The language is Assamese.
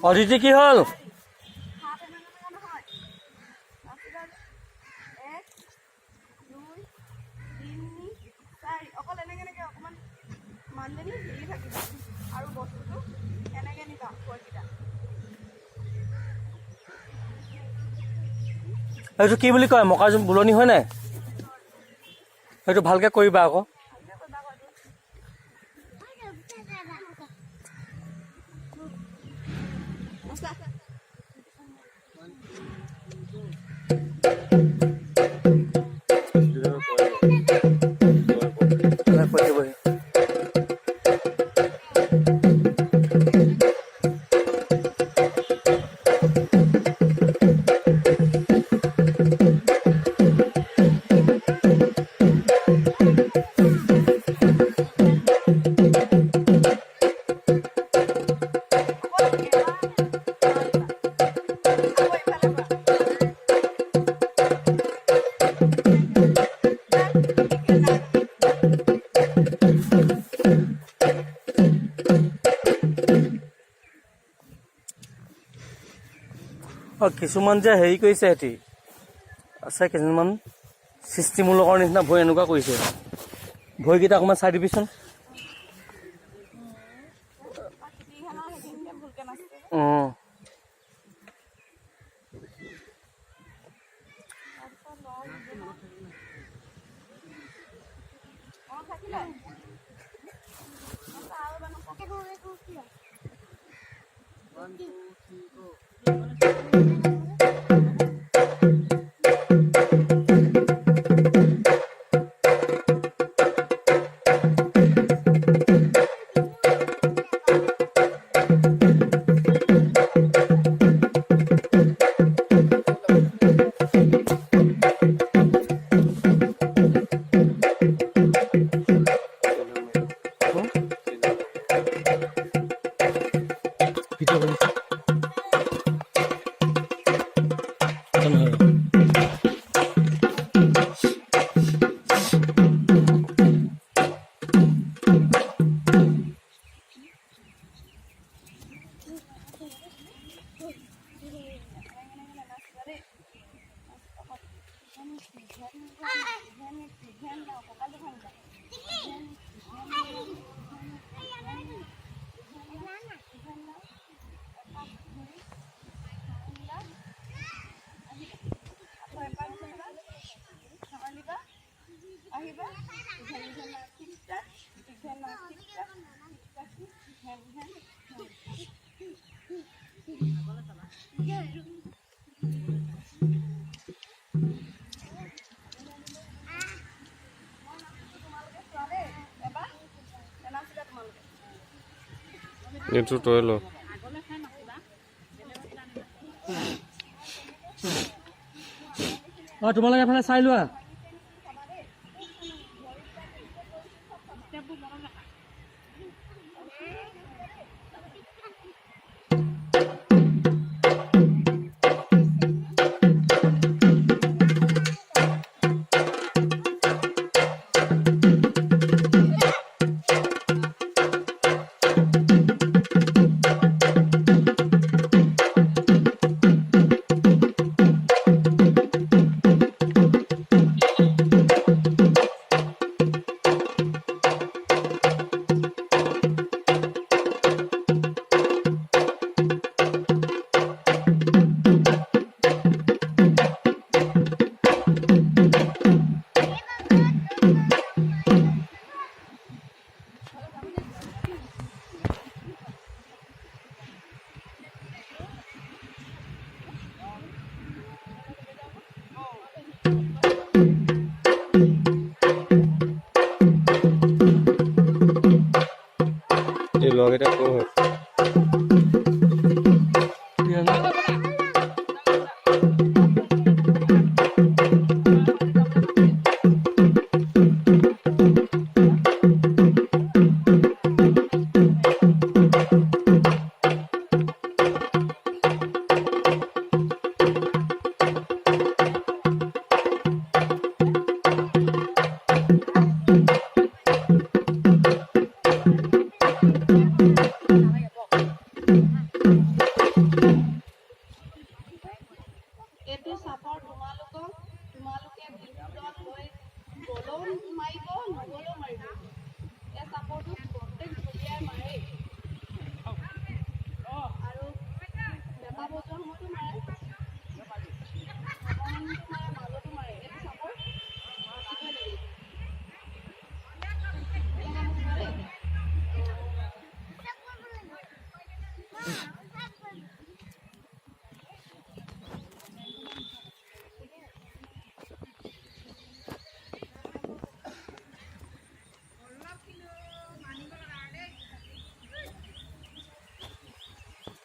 অদিতি কি হল? এইটো কি বুলি কয়? মকা বুলনি হয় নাই? সেইটো ভালকে কৰিবা আকৌ। কিছুমান যে হেৰি কৰিছে সিহঁতি আছে, কিছুমান সৃষ্টিমূলকৰ নিচিনা ভৰি এনেকুৱা কৰিছে। ভৰিকেইটা অকণমান চাই দিবিচোন। এইটো তই ল। তোমালোকে এফালে চাই লোৱা। লগকেইটা ক'ৰ হয়? এইটো চাপৰ তোমালোকে বিদ্যুৎ লৈ গ'লেও মাৰিব নগ'লেও মাৰিব। এই চাপৰটো প্ৰত্যেক ঢুলীয়াই মাৰে আৰু বেটা বজোৱাৰ সময়তো মাৰে, অকণমানতো মাৰে, মাজতো মাৰে। এইটো চাপৰ নাচিবই লাগিব। এই নাচিব দেই।